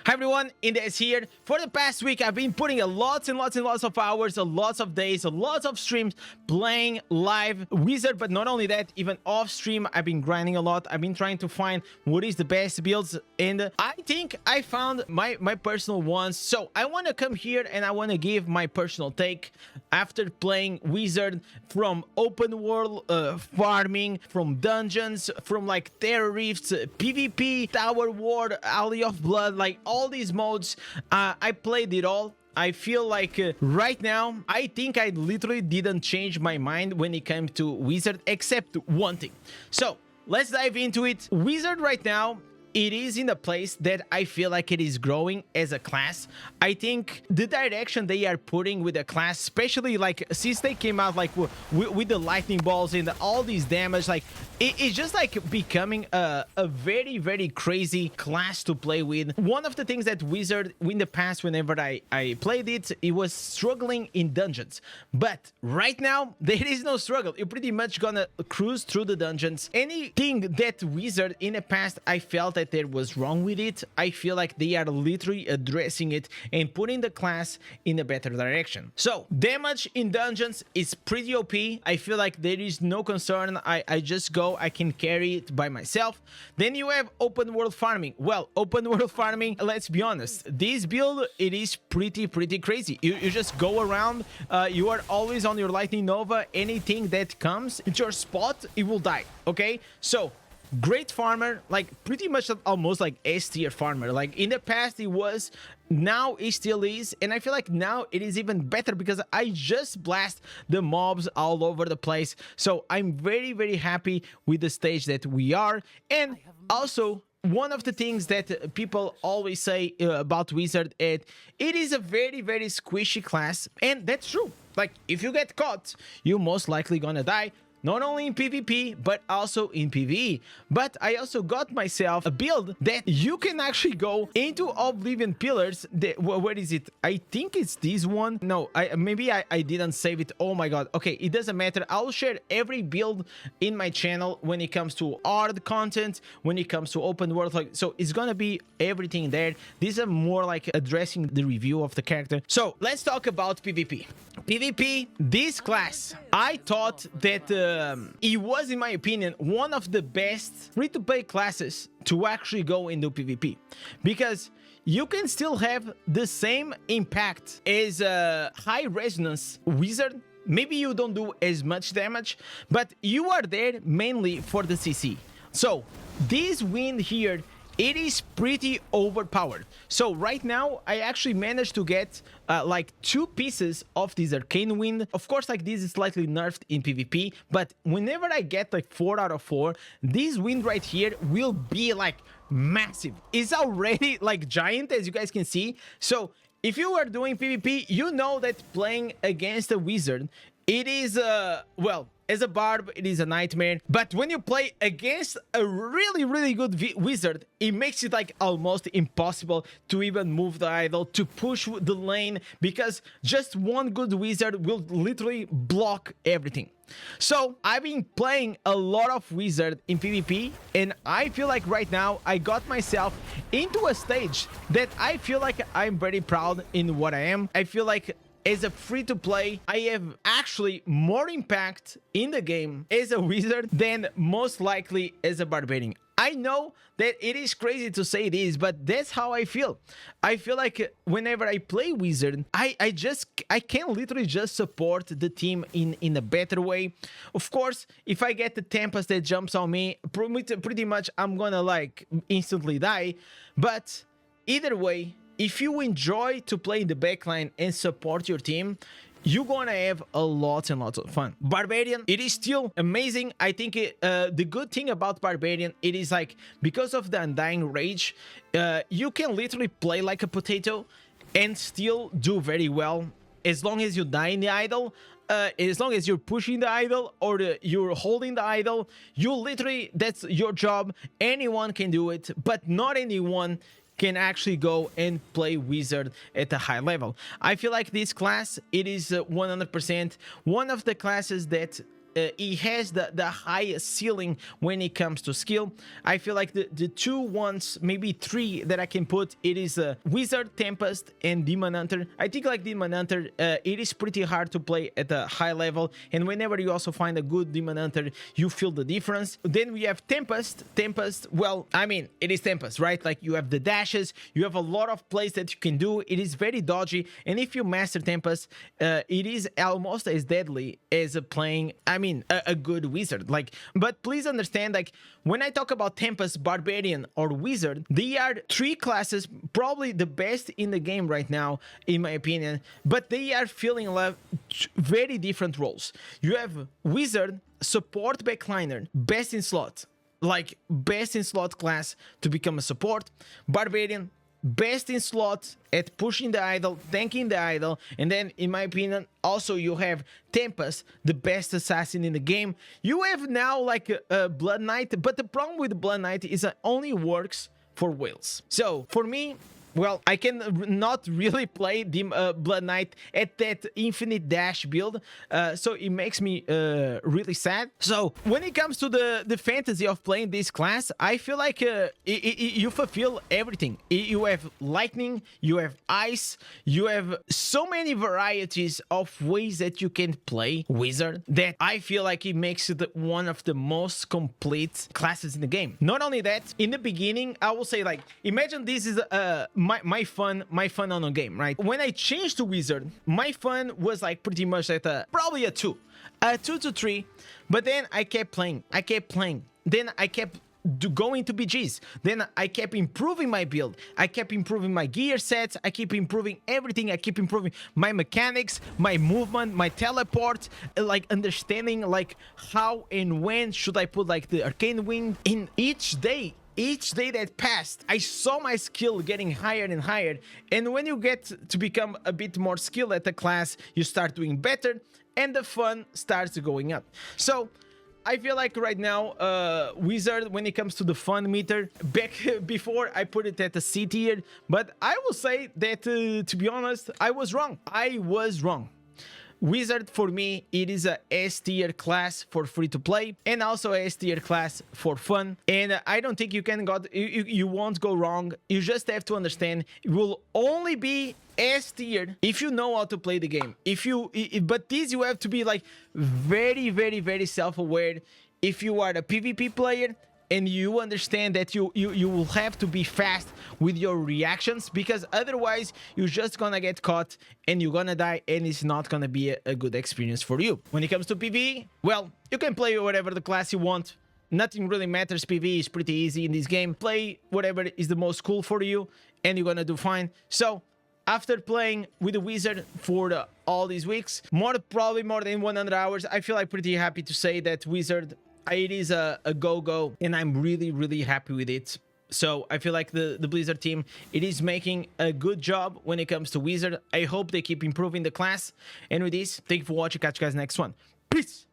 Hi everyone, Indez here. For the past week, I've been putting lots of hours, lots of days, lots of streams playing live Wizard, but not only that, even off stream, I've been grinding a lot. I've been trying to find what is the best builds, and I think I found my personal ones. So I want to come here and I want to give my personal take after playing Wizard from open world farming, from dungeons, from like terror rifts, PvP, Tower War, Alley of Blood, like all these modes. I played it all. I feel like right now, I think I literally didn't change my mind when it came to Wizard, except one thing. So let's dive into it. Wizard right now, it is in a place that I feel like it is growing as a class. I think the direction they are putting with the class, especially like since they came out like with the lightning balls and all these damage, like it's just like becoming a very crazy class to play with. One of the things that Wizard in the past, whenever I played it, it was struggling in dungeons. But right now, there is no struggle. You're pretty much gonna cruise through the dungeons. Anything that Wizard in the past, I felt that there was wrong with it, I feel like they are literally addressing it and putting the class in a better direction. So damage in dungeons is pretty OP. I feel like there is no concern. I just go, I can carry it by myself. Then you have open world farming. Well, open world farming, let's be honest, this build, it is pretty crazy. You just go around, you are always on your lightning nova. Anything that comes into your spot, it will die. Okay, so great farmer, like pretty much almost like S tier farmer. Like in the past it was, now it still is, and I feel like now it is even better because I just blast the mobs all over the place. So I'm very happy with the stage that we are. And also, one of the things that people always say about Wizard, it is a very squishy class, and that's true. Like if you get caught, you're most likely gonna die. Not only in PvP, but also in PvE. But I also got myself a build that you can actually go into Oblivion Pillars. Where is it? I think it's this one. No, maybe I didn't save it. Oh my god. Okay, it doesn't matter. I'll share every build in my channel when it comes to art content, when it comes to open world. Like, so it's gonna be everything there. These are more like addressing the review of the character. So let's talk about PvP. PvP, this class, I thought that it was, in my opinion, one of the best free-to-play classes to actually go into PvP, because you can still have the same impact as a high resonance Wizard. Maybe you don't do as much damage, but you are there mainly for the CC. So this win here, it is pretty overpowered. So right now, I actually managed to get like 2 pieces of this arcane wind. Of course, like this is slightly nerfed in PvP, but whenever I get like 4 out of 4, this wind right here will be like massive. It's already like giant, as you guys can see. So if you are doing PvP, you know that playing against a Wizard, it is well, as a barb, it is a nightmare. But when you play against a really good Wizard, it makes it like almost impossible to even move the idol, to push the lane, because just one good Wizard will literally block everything. So I've been playing a lot of Wizard in PvP, and I feel like right now I got myself into a stage that I feel like I'm very proud in what I am. I feel like as a free-to-play, I have actually more impact in the game as a Wizard than most likely as a Barbarian. I know that it is crazy to say this, but that's how I feel. I feel like whenever I play Wizard, I can literally just support the team in a better way. Of course, if I get the Tempest that jumps on me, pretty much I'm gonna like instantly die. But either way, if you enjoy to play in the backline and support your team, you're gonna have a lot and lots of fun. Barbarian, it is still amazing. I think the good thing about Barbarian, it is like, because of the Undying Rage, you can literally play like a potato and still do very well, as long as you die in the idol. As long as you're pushing the idol or you're holding the idol, you literally, that's your job. Anyone can do it, but not anyone can actually go and play Wizard at a high level. I feel like this class, it is 100% one of the classes that it has the highest ceiling when it comes to skill. I feel like the two ones, maybe three that I can put, it is Wizard, Tempest, and Demon Hunter. I think like Demon Hunter, it is pretty hard to play at a high level, and whenever you also find a good Demon Hunter, you feel the difference. Then we have Tempest. Tempest, well, I mean, it is Tempest, right? Like you have the dashes, you have a lot of plays that you can do. It is very dodgy, and if you master Tempest, it is almost as deadly as playing, I mean, a good Wizard. Like, but please understand, like, when I talk about Tempest, Barbarian, or Wizard, they are three classes, probably the best in the game right now, in my opinion, but they are filling very different roles. You have Wizard, support backliner, best in slot, like best in slot class to become a support. Barbarian, best in slot at pushing the idol, tanking the idol, and then in my opinion also you have Tempest, the best assassin in the game. You have now like a Blood Knight, but the problem with the Blood Knight is it only works for whales. So for me, well, I can not really play the Blood Knight at that infinite dash build, so it makes me really sad. So when it comes to the fantasy of playing this class, I feel like you fulfill everything. You have lightning, you have ice, you have so many varieties of ways that you can play Wizard that I feel like it makes it one of the most complete classes in the game. Not only that, in the beginning, I will say, like, imagine this is my fun on a game, right? When I changed to Wizard, my fun was like pretty much at probably a 2 to 3, but then I kept playing, then I kept going to BGs, then I kept improving my build, I kept improving my gear sets, I keep improving everything, I keep improving my mechanics, my movement, my teleport, like understanding like how and when should I put like the arcane wing. In each day that passed, I saw my skill getting higher and higher, and when you get to become a bit more skilled at the class, you start doing better and the fun starts going up. So I feel like right now, Wizard, when it comes to the fun meter, back before I put it at the C tier, but I will say that, to be honest, I was wrong. Wizard, for me, it is a S tier class for free to play, and also a S tier class for fun. And I don't think you won't go wrong. You just have to understand it will only be S tier if you know how to play the game. But this you have to be like very, very, very self-aware. If you are a PvP player and you understand that you will have to be fast with your reactions, because otherwise you're just gonna get caught and you're gonna die, and it's not gonna be a good experience for you. When it comes to PvE, well, you can play whatever the class you want. Nothing really matters. PvE is pretty easy in this game. Play whatever is the most cool for you and you're gonna do fine. So after playing with the Wizard for all these weeks, probably more than 100 hours, I feel like pretty happy to say that Wizard, it is a go-go, and I'm really, really happy with it. So I feel like the Blizzard team, it is making a good job when it comes to Wizard. I hope they keep improving the class. And with this, thank you for watching. Catch you guys next one. Peace!